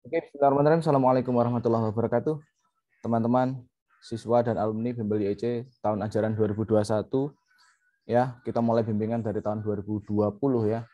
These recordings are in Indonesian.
Oke, bismillahirrahmanirrahim. Assalamualaikum warahmatullahi wabarakatuh. Teman-teman, siswa dan alumni Bimbel IEC tahun ajaran 2021, ya, kita mulai bimbingan dari tahun 2020 ya.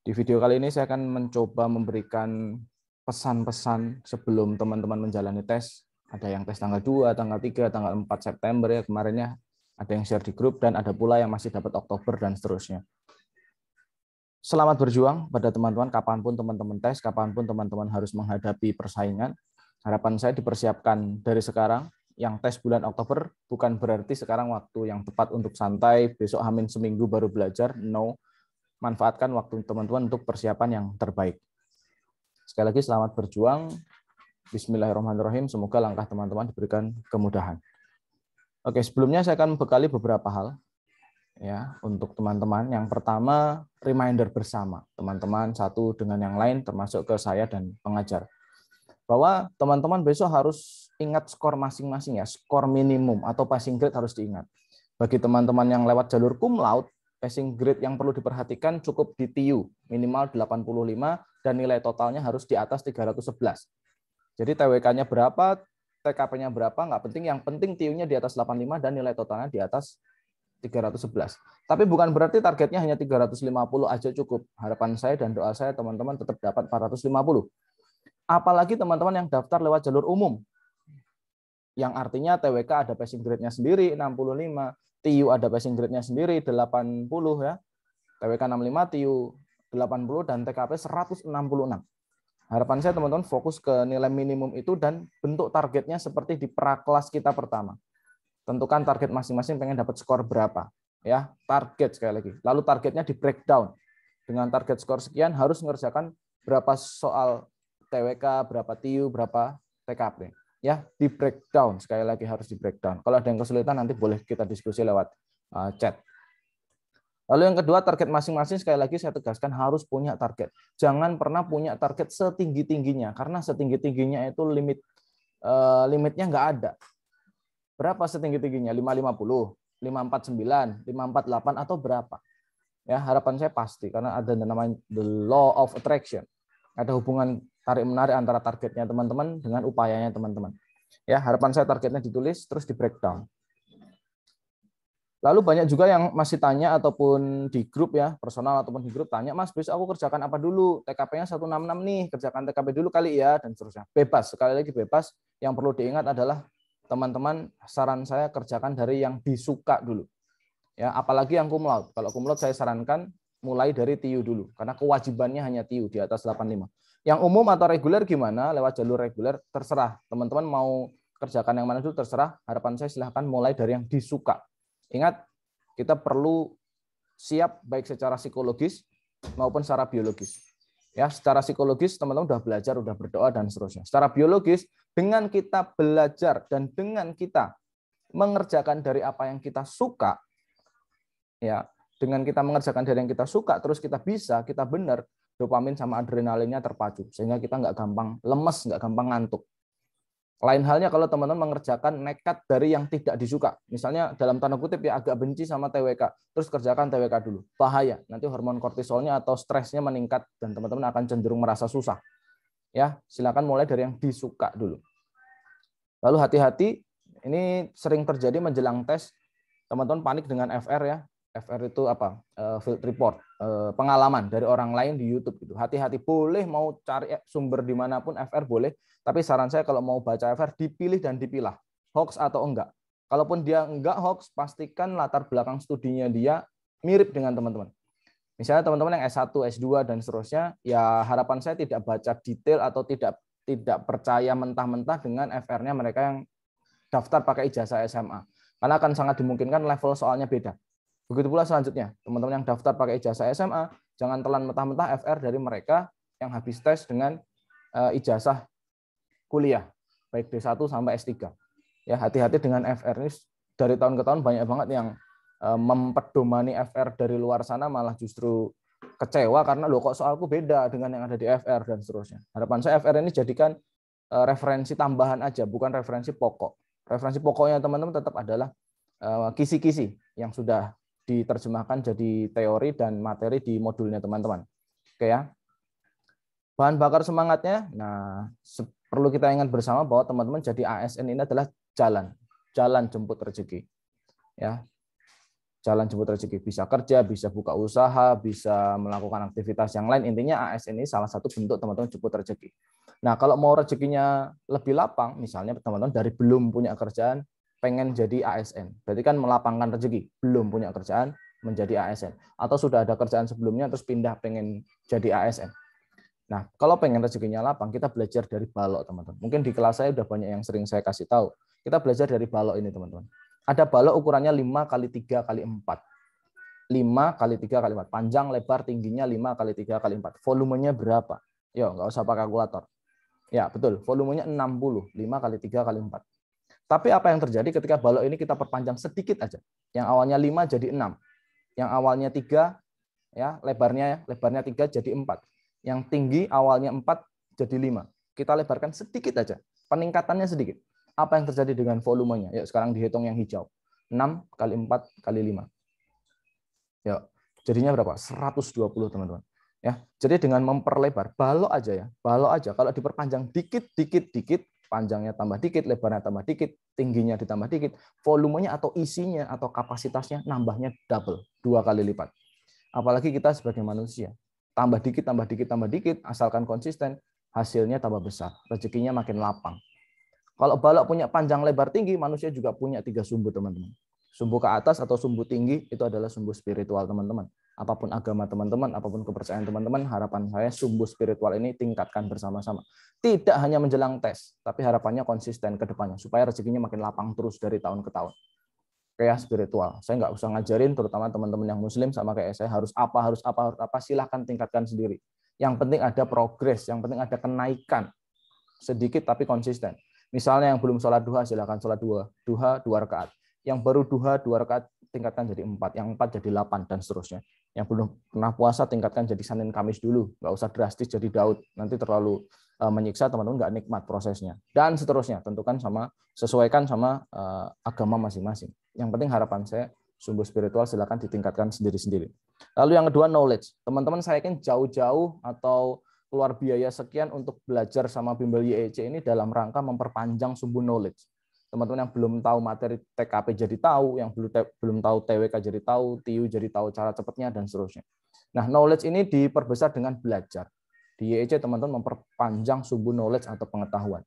Di video kali ini saya akan mencoba memberikan pesan-pesan sebelum teman-teman menjalani tes. Ada yang tes tanggal 2, tanggal 3, tanggal 4 September ya kemarinnya. Ada yang share di grup dan ada pula yang masih dapat Oktober dan seterusnya. Selamat berjuang pada teman-teman, kapanpun teman-teman tes, kapanpun teman-teman harus menghadapi persaingan. Harapan saya dipersiapkan dari sekarang. Yang tes bulan Oktober bukan berarti sekarang waktu yang tepat untuk santai, besok hamin seminggu baru belajar. No, manfaatkan waktu teman-teman untuk persiapan yang terbaik. Sekali lagi selamat berjuang. Bismillahirrahmanirrahim. Semoga langkah teman-teman diberikan kemudahan. Oke, sebelumnya saya akan membekali beberapa hal ya untuk teman-teman. Yang pertama, reminder bersama teman-teman satu dengan yang lain termasuk ke saya dan pengajar bahwa teman-teman besok harus ingat skor masing-masing ya, skor minimum atau passing grade harus diingat. Bagi teman-teman yang lewat jalur cum laude, passing grade yang perlu diperhatikan cukup di TIU minimal 85 dan nilai totalnya harus di atas 311. Jadi TWK-nya berapa, TKP-nya berapa nggak penting, yang penting TIU-nya di atas 85 dan nilai totalnya di atas 311. Tapi bukan berarti targetnya hanya 350 aja cukup. Harapan saya dan doa saya teman-teman tetap dapat 450. Apalagi teman-teman yang daftar lewat jalur umum. Yang artinya TWK ada passing grade-nya sendiri 65, TIU ada passing grade-nya sendiri 80 ya. TWK 65, TIU 80 dan TKP 166. Harapan saya teman-teman fokus ke nilai minimum itu dan bentuk targetnya seperti di praklas kita pertama. Tentukan target masing-masing pengen dapat skor berapa. Ya, target sekali lagi. Lalu targetnya di breakdown. Dengan target skor sekian harus mengerjakan berapa soal TWK, berapa TIU, berapa TKP. Ya, di breakdown. Sekali lagi harus di breakdown. Kalau ada yang kesulitan nanti boleh kita diskusi lewat chat. Lalu yang kedua, target masing-masing sekali lagi saya tegaskan harus punya target. Jangan pernah punya target setinggi-tingginya karena setinggi-tingginya itu limitnya nggak ada. Berapa setinggi-tingginya? 550, 549, 548 atau berapa? Ya, harapan saya pasti karena ada namanya the law of attraction. Ada hubungan tarik menarik antara targetnya teman-teman dengan upayanya teman-teman. Ya, harapan saya targetnya ditulis terus di breakdown. Lalu banyak juga yang masih tanya ataupun di grup ya, personal ataupun di grup tanya, "Mas, besok aku kerjakan apa dulu? TKP-nya 166 nih, kerjakan TKP dulu kali ya," dan seterusnya. Bebas, sekali lagi bebas. Yang perlu diingat adalah teman-teman, saran saya kerjakan dari yang disuka dulu. Ya, apalagi yang cum laude. Kalau cum laude saya sarankan mulai dari TIU dulu karena kewajibannya hanya TIU di atas 85. Yang umum atau reguler gimana? Lewat jalur reguler terserah. Teman-teman mau kerjakan yang mana dulu terserah. Harapan saya silahkan mulai dari yang disuka. Ingat, kita perlu siap baik secara psikologis maupun secara biologis. Ya, secara psikologis teman-teman udah belajar, udah berdoa dan seterusnya. Secara biologis, dengan kita belajar dan dengan kita mengerjakan dari apa yang kita suka, ya, dengan kita mengerjakan dari yang kita suka, terus kita bisa, kita benar, dopamin sama adrenalinnya terpacu, sehingga kita nggak gampang lemes, nggak gampang ngantuk. Lain halnya kalau teman-teman mengerjakan nekat dari yang tidak disuka. Misalnya dalam tanda kutip ya agak benci sama TWK, terus kerjakan TWK dulu. Bahaya, nanti hormon kortisolnya atau stresnya meningkat dan teman-teman akan cenderung merasa susah. Ya, silakan mulai dari yang disuka dulu. Lalu hati-hati, ini sering terjadi menjelang tes, teman-teman panik dengan FR ya. FR itu apa? Field report, pengalaman dari orang lain di YouTube gitu. Hati-hati, boleh mau cari sumber dimanapun FR boleh, tapi saran saya kalau mau baca FR dipilih dan dipilah, hoax atau enggak. Kalaupun dia enggak hoax, pastikan latar belakang studinya dia mirip dengan teman-teman. Misalnya teman-teman yang S1, S2 dan seterusnya, ya harapan saya tidak baca detail atau tidak percaya mentah-mentah dengan FR-nya mereka yang daftar pakai ijazah SMA. Karena akan sangat dimungkinkan level soalnya beda. Begitu pula selanjutnya, teman-teman yang daftar pakai ijazah SMA, jangan telan mentah-mentah FR dari mereka yang habis tes dengan ijazah kuliah, baik D1 sampai S3. Ya, hati-hati dengan FR ini, dari tahun ke tahun banyak banget yang mempedomani FR dari luar sana malah justru kecewa karena loh kok soalku beda dengan yang ada di FR dan seterusnya. Harapan saya FR ini jadikan referensi tambahan aja, bukan referensi pokok. Referensi pokoknya teman-teman tetap adalah kisi-kisi yang sudah diterjemahkan jadi teori dan materi di modulnya teman-teman. Oke ya. Bahan bakar semangatnya, nah perlu kita ingat bersama bahwa teman-teman jadi ASN ini adalah jalan jemput rezeki. Ya, jalan jemput rezeki, bisa kerja, bisa buka usaha, bisa melakukan aktivitas yang lain. Intinya ASN ini salah satu bentuk teman-teman jemput rezeki. Nah, kalau mau rezekinya lebih lapang, misalnya teman-teman dari belum punya kerjaan, pengen jadi ASN. Berarti kan melapangkan rezeki, belum punya kerjaan, menjadi ASN. Atau sudah ada kerjaan sebelumnya, terus pindah pengen jadi ASN. Nah, kalau pengen rezekinya lapang, kita belajar dari balok, teman-teman. Mungkin di kelas saya udah banyak yang sering saya kasih tahu. Kita belajar dari balok ini, teman-teman. Ada balok ukurannya 5 kali 3 kali 4. 5 kali 3 kali 4. Panjang, lebar, tingginya 5 kali 3 kali 4. Volumenya berapa? Yo, nggak usah pakai kalkulator. Ya, betul. Volumenya 60. 5 kali 3 kali 4. Tapi apa yang terjadi ketika balok ini kita perpanjang sedikit aja. Yang awalnya 5 jadi 6. Yang awalnya 3, ya, lebarnya 3 jadi 4. Yang tinggi awalnya 4 jadi 5. Kita lebarkan sedikit aja. Peningkatannya sedikit. Apa yang terjadi dengan volumenya? Yuk sekarang dihitung yang hijau. 6 kali 4 kali 5. Yuk, jadinya berapa? 120, teman-teman. Ya, jadi dengan memperlebar, balok aja ya. Balok aja. Kalau diperpanjang dikit, panjangnya tambah dikit, lebarnya tambah dikit, tingginya ditambah dikit, volumenya atau isinya atau kapasitasnya nambahnya double, 2 kali lipat. Apalagi kita sebagai manusia. Tambah dikit, asalkan konsisten, hasilnya tambah besar. Rezekinya makin lapang. Kalau balok punya panjang, lebar, tinggi, manusia juga punya 3 sumbu, teman-teman. Sumbu ke atas atau sumbu tinggi, itu adalah sumbu spiritual, teman-teman. Apapun agama teman-teman, apapun kepercayaan teman-teman, harapan saya sumbu spiritual ini tingkatkan bersama-sama. Tidak hanya menjelang tes, tapi harapannya konsisten ke depannya, supaya rezekinya makin lapang terus dari tahun ke tahun. Kayak spiritual. Saya nggak usah ngajarin, terutama teman-teman yang muslim sama kayak saya, harus apa, silahkan tingkatkan sendiri. Yang penting ada progres, yang penting ada kenaikan. Sedikit tapi konsisten. Misalnya yang belum sholat duha, silahkan sholat duha 2 rakaat. Yang baru duha 2 rakaat, tingkatkan jadi 4. Yang 4 jadi 8, dan seterusnya. Yang belum pernah puasa, tingkatkan jadi Senin Kamis dulu. Nggak usah drastis jadi Daud. Nanti terlalu menyiksa, teman-teman nggak nikmat prosesnya. Dan seterusnya, sesuaikan sama agama masing-masing. Yang penting harapan saya, sumber spiritual silakan ditingkatkan sendiri-sendiri. Lalu yang kedua, knowledge. Teman-teman saya yakin jauh-jauh atau keluar biaya sekian untuk belajar sama Bimbel YEC ini dalam rangka memperpanjang sumbu knowledge. Teman-teman yang belum tahu materi TKP jadi tahu, yang belum tahu TWK jadi tahu, TIU jadi tahu cara cepatnya, dan seterusnya. Nah, knowledge ini diperbesar dengan belajar. Di YEC teman-teman memperpanjang sumbu knowledge atau pengetahuan.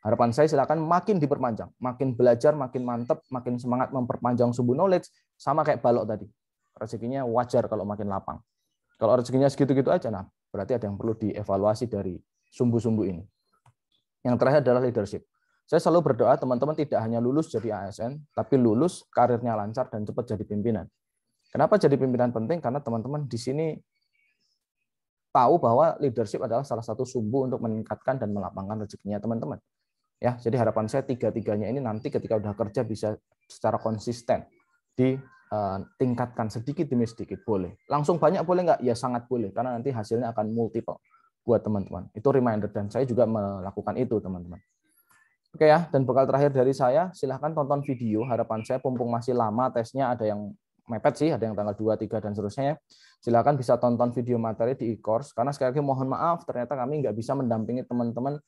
Harapan saya silakan makin diperpanjang, makin belajar, makin mantap, makin semangat memperpanjang sumbu knowledge, sama kayak balok tadi. Rezekinya wajar kalau makin lapang. Kalau rezekinya segitu-gitu aja, nah berarti ada yang perlu dievaluasi dari sumbu-sumbu ini. Yang terakhir adalah leadership. Saya selalu berdoa teman-teman tidak hanya lulus jadi ASN, tapi lulus karirnya lancar dan cepat jadi pimpinan. Kenapa jadi pimpinan penting? Karena teman-teman di sini tahu bahwa leadership adalah salah satu sumbu untuk meningkatkan dan melapangkan rezekinya teman-teman. Ya, jadi harapan saya tiga-tiganya ini nanti ketika udah kerja bisa secara konsisten ditingkatkan sedikit demi sedikit, boleh. Langsung banyak boleh nggak? Ya sangat boleh, karena nanti hasilnya akan multiple buat teman-teman. Itu reminder, dan saya juga melakukan itu, teman-teman. Oke ya, dan bekal terakhir dari saya, silahkan tonton video. Harapan saya mumpung masih lama tesnya, ada yang mepet sih, ada yang tanggal 2, 3, dan seterusnya. Silahkan bisa tonton video materi di e-course, karena sekali lagi mohon maaf, ternyata kami nggak bisa mendampingi teman-teman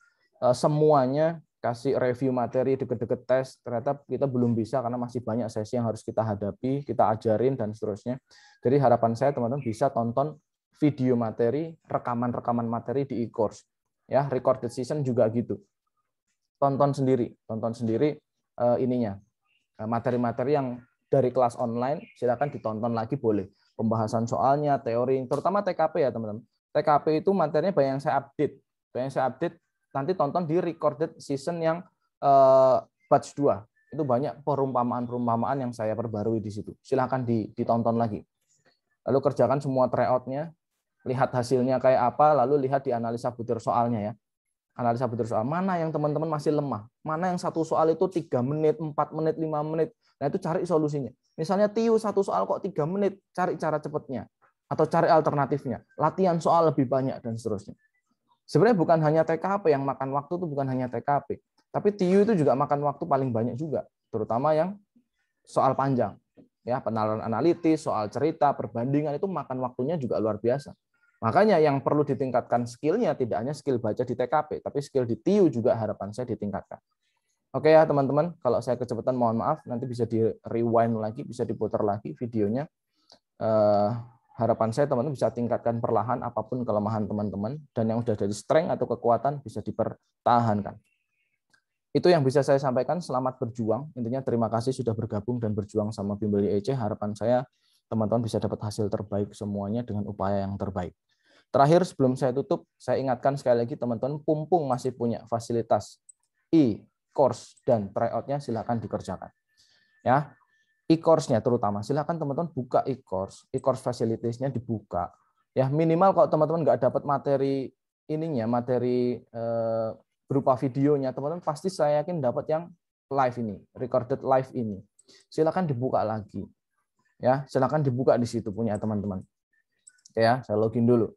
semuanya, kasih review materi deket-deket tes, ternyata kita belum bisa karena masih banyak sesi yang harus kita hadapi, kita ajarin, dan seterusnya. Jadi harapan saya teman-teman bisa tonton video materi, rekaman materi di e-course. Ya, recorded session juga gitu. Tonton sendiri ininya. Materi-materi yang dari kelas online, silakan ditonton lagi boleh. Pembahasan soalnya, teori, terutama TKP ya teman-teman. TKP itu materinya banyak yang saya update. Nanti tonton di recorded season yang batch 2. Itu banyak perumpamaan yang saya perbarui di situ. Silahkan ditonton lagi. Lalu kerjakan semua tryout-nya, lihat hasilnya kayak apa, lalu lihat di analisa butir soalnya ya. Analisa butir soal, mana yang teman-teman masih lemah, mana yang satu soal itu 3 menit, 4 menit, 5 menit. Nah itu cari solusinya. Misalnya TIU satu soal kok 3 menit, cari cara cepatnya. Atau cari alternatifnya. Latihan soal lebih banyak, dan seterusnya. Sebenarnya bukan hanya TKP yang makan waktu, itu bukan hanya TKP, tapi TIU itu juga makan waktu paling banyak juga, terutama yang soal panjang, ya penalaran analitis, soal cerita, perbandingan itu makan waktunya juga luar biasa. Makanya yang perlu ditingkatkan skillnya tidak hanya skill baca di TKP, tapi skill di TIU juga harapan saya ditingkatkan. Oke ya teman-teman, kalau saya kecepatan mohon maaf, nanti bisa di rewind lagi, bisa diputar lagi videonya. Harapan saya teman-teman bisa tingkatkan perlahan apapun kelemahan teman-teman, dan yang sudah jadi strength atau kekuatan bisa dipertahankan. Itu yang bisa saya sampaikan. Selamat berjuang. Intinya terima kasih sudah bergabung dan berjuang sama Bimbel IEC. Harapan saya teman-teman bisa dapat hasil terbaik semuanya dengan upaya yang terbaik. Terakhir sebelum saya tutup, saya ingatkan sekali lagi teman-teman, Pumpung masih punya fasilitas e-course dan tryout-nya silakan dikerjakan. Ya, e-course-nya terutama silakan teman-teman buka e-course facilities-nya dibuka. Ya, minimal kalau teman-teman nggak dapat materi ininya, materi berupa videonya, teman-teman pasti saya yakin dapat yang live ini, recorded live ini. Silakan dibuka lagi. Ya, silakan dibuka di situ punya teman-teman. Oke ya, saya login dulu.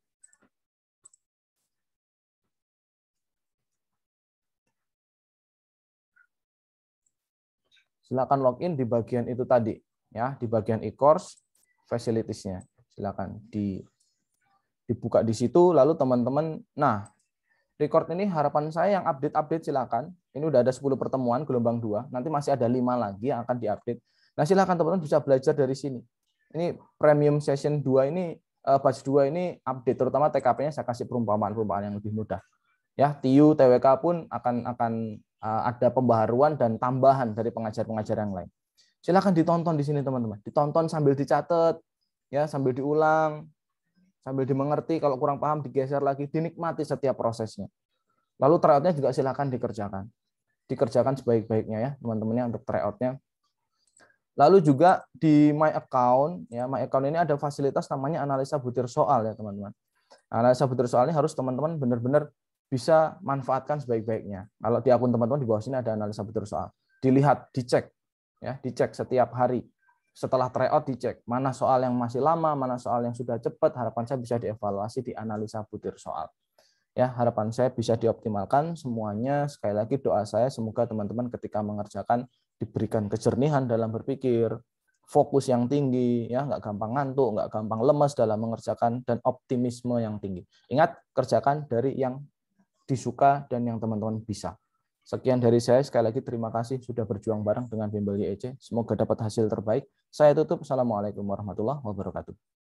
Silakan login di bagian itu tadi, ya, di bagian e-course facilities-nya. Silakan dibuka di situ, lalu teman-teman, nah, record ini harapan saya yang update-update silakan. Ini udah ada 10 pertemuan gelombang 2, nanti masih ada 5 lagi yang akan diupdate. Nah, silakan teman-teman bisa belajar dari sini. Ini premium session 2 ini, batch 2 ini update, terutama TKP-nya saya kasih perumpamaan-perumpamaan yang lebih mudah. Ya, TIU, TWK pun akan ada pembaharuan dan tambahan dari pengajar-pengajar yang lain. Silakan ditonton di sini teman-teman. Ditonton sambil dicatat, ya, sambil diulang, sambil dimengerti. Kalau kurang paham digeser lagi, dinikmati setiap prosesnya. Lalu tryout-nya juga silakan dikerjakan. Dikerjakan sebaik-baiknya ya teman-temannya untuk tryout-nya. Lalu juga di My Account, ya, My Account ini ada fasilitas namanya analisa butir soal ya teman-teman. Analisa butir soal ini harus teman-teman benar-benar bisa manfaatkan sebaik-baiknya. Kalau di akun teman-teman di bawah sini ada analisa butir soal. Dilihat, dicek, ya, dicek setiap hari. Setelah tryout dicek mana soal yang masih lama, mana soal yang sudah cepat. Harapan saya bisa dievaluasi di analisa butir soal. Ya, harapan saya bisa dioptimalkan semuanya. Sekali lagi doa saya semoga teman-teman ketika mengerjakan diberikan kejernihan dalam berpikir, fokus yang tinggi, ya, nggak gampang ngantuk, nggak gampang lemas dalam mengerjakan, dan optimisme yang tinggi. Ingat, kerjakan dari yang disuka dan yang teman-teman bisa. Sekian dari saya. Sekali lagi terima kasih sudah berjuang bareng dengan Bimbel YEC. Semoga dapat hasil terbaik. Saya tutup. Assalamualaikum warahmatullahi wabarakatuh.